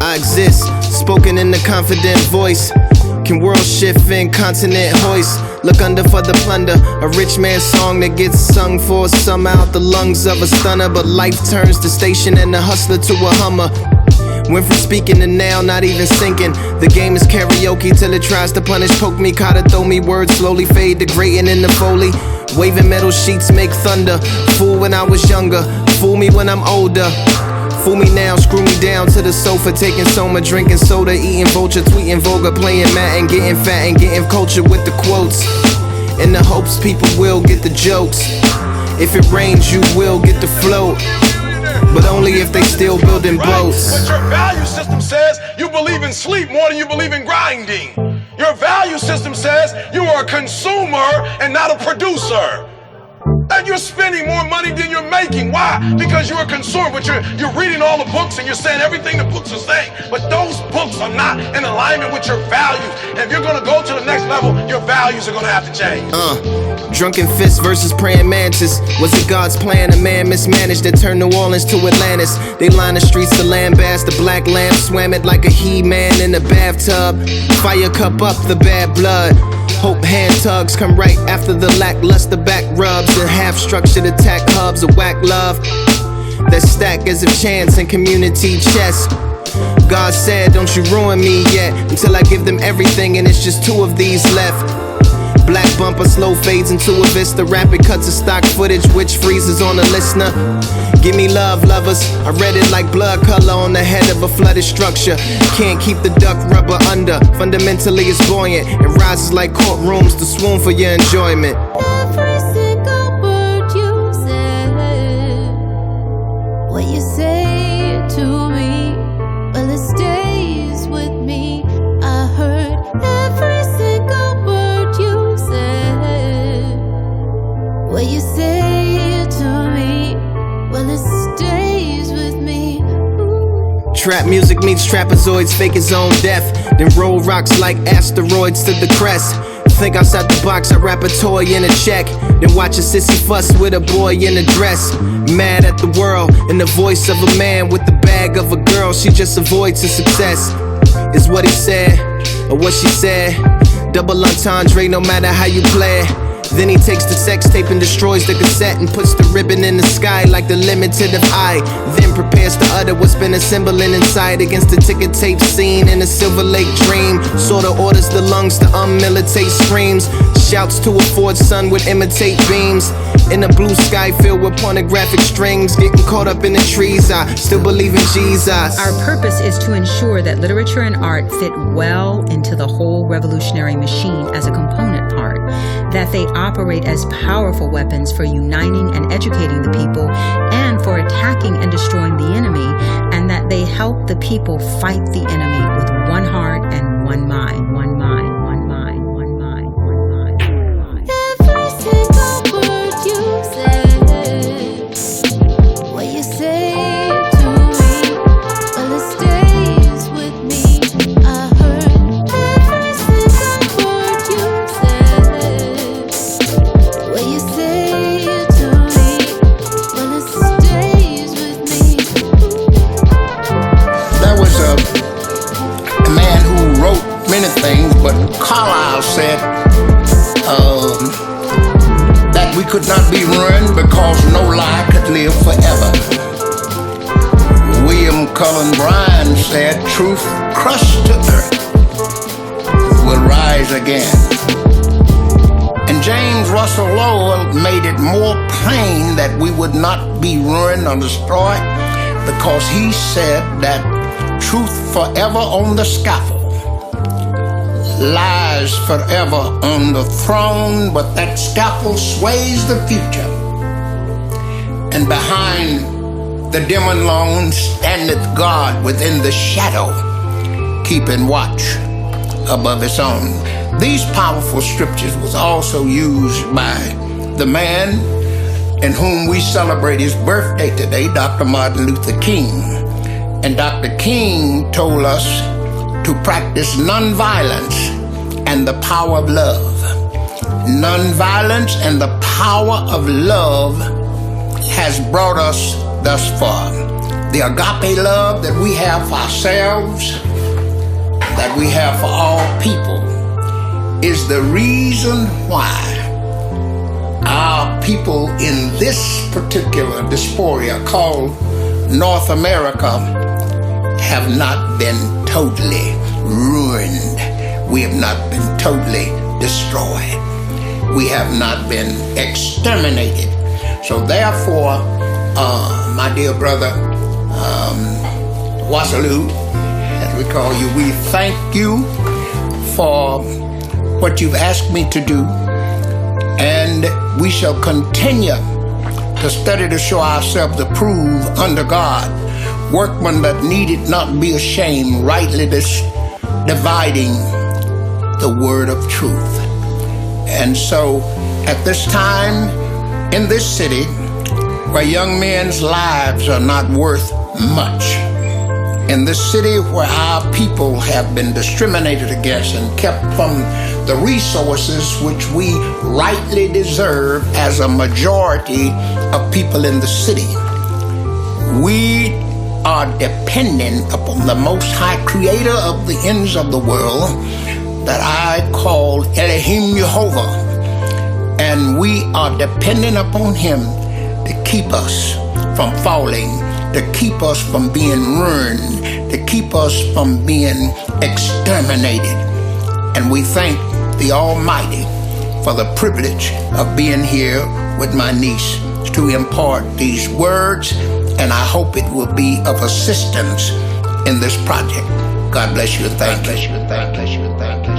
I exist, spoken in a confident voice. Can world shift in continent hoist? Look under for the plunder. A rich man's song that gets sung for some out the lungs of a stunner. But life turns the station and the hustler to a Hummer. Went from speaking to now not even sinking. The game is karaoke till it tries to punish. Poke me, caught to throw me words slowly fade, degrading in the foley. Waving metal sheets make thunder. Fool when I was younger, fool me when I'm older. Fool me now, screw me down to the sofa. Taking soma, drinking soda, eating vulture, tweeting vulgar, playing Madden, getting fat and getting culture with the quotes. In the hopes people will get the jokes. If it rains, you will get the float. But only if they still building boats. But your value system says you believe in sleep more than you believe in grinding. Your value system says you are a consumer and not a producer. And you're spending more money than you're making. Why? Because you're a consumer, but you're reading all the books and you're saying everything the books are saying. But those books are not in alignment with your values. And if you're gonna go to the next level, your values are gonna have to change. Drunken fist versus praying mantis. Was it God's plan? A man mismanaged that turned New Orleans to Atlantis. They lined the streets to lambast. The black lamb swam it like a he-man in a bathtub. Fire cup up the bad blood. Hope hand tugs come right after the lackluster back rubs and half-structured attack hubs of whack love that stack as if chance and community chess. God said, don't you ruin me yet until I give them everything, and it's just two of these left. Black bumper slow fades into a vista. Rapid cuts of stock footage which freezes on the listener. Give me love, lovers. I read it like blood color on the head of a flooded structure. Can't keep the duck rubber under. Fundamentally it's buoyant. It rises like courtrooms to swoon for your enjoyment. Every single word you said, what you say to me, well it stays with me. I heard every single word you said, what you say to me, well it stays with me. Ooh. Trap music meets trapezoids, fake his own death. Then roll rocks like asteroids to the crest. Think outside the box, I wrap a toy in a check. Then watch a sissy fuss with a boy in a dress. Mad at the world, in the voice of a man with the bag of a girl. She just avoids her success. Is what he said, or what she said. Double entendre, no matter how you play it. Then he takes the sex tape and destroys the cassette and puts the ribbon in the sky like the limited of I. Then prepares to utter what's been assembling inside against the ticker tape scene in a Silver Lake dream. Sorta orders the lungs to unmilitate screams. Shouts to a Ford sun would imitate beams. In a blue sky filled with pornographic strings. Getting caught up in the trees, I still believe in Jesus. Our purpose is to ensure that literature and art fit well into the whole revolutionary machine as a component part, that they operate as powerful weapons for uniting and educating the people and for attacking and destroying the enemy, and that they help the people fight the enemy with one heart and one mind, one mind, one mind, one mind, one mind, one mind. Every single word you said, what you say to me, well it stays with me. I heard every single word you said, what you say to me, well it stays with me. There was a man who wrote many things, but Carlyle said that we could not be ruined because no lie could live forever. William Cullen Bryant said truth crushed to earth will rise again. And James Russell Lowell made it more plain that we would not be ruined or destroyed because he said that truth forever on the scaffold, lies forever on the throne, but that scaffold sways the future. And behind the dim and lone standeth God within the shadow, keeping watch above his own. These powerful scriptures was also used by the man in whom we celebrate his birthday today, Dr. Martin Luther King. And Dr. King told us to practice nonviolence and the power of love. Nonviolence and the power of love has brought us thus far. the agape love that we have for ourselves, that we have for all people, is the reason why our people in this particular diaspora called North America have not been totally ruined. We have not been totally destroyed. We have not been exterminated. So therefore, my dear brother, Wasalu, as we call you, we thank you for what you've asked me to do, and we shall continue to study to show ourselves approved under God, workmen that needed not be ashamed, rightly dividing the word of truth. And so at this time in this city where young men's lives are not worth much, in this city where our people have been discriminated against and kept from the resources which we rightly deserve as a majority of people in the city, we are dependent upon the Most High Creator of the ends of the world that I call Elohim Jehovah, and we are dependent upon Him to keep us from falling, to keep us from being ruined, to keep us from being exterminated. And we thank the Almighty for the privilege of being here with my niece to impart these words, and I hope it will be of assistance in this project. God bless you and thank you.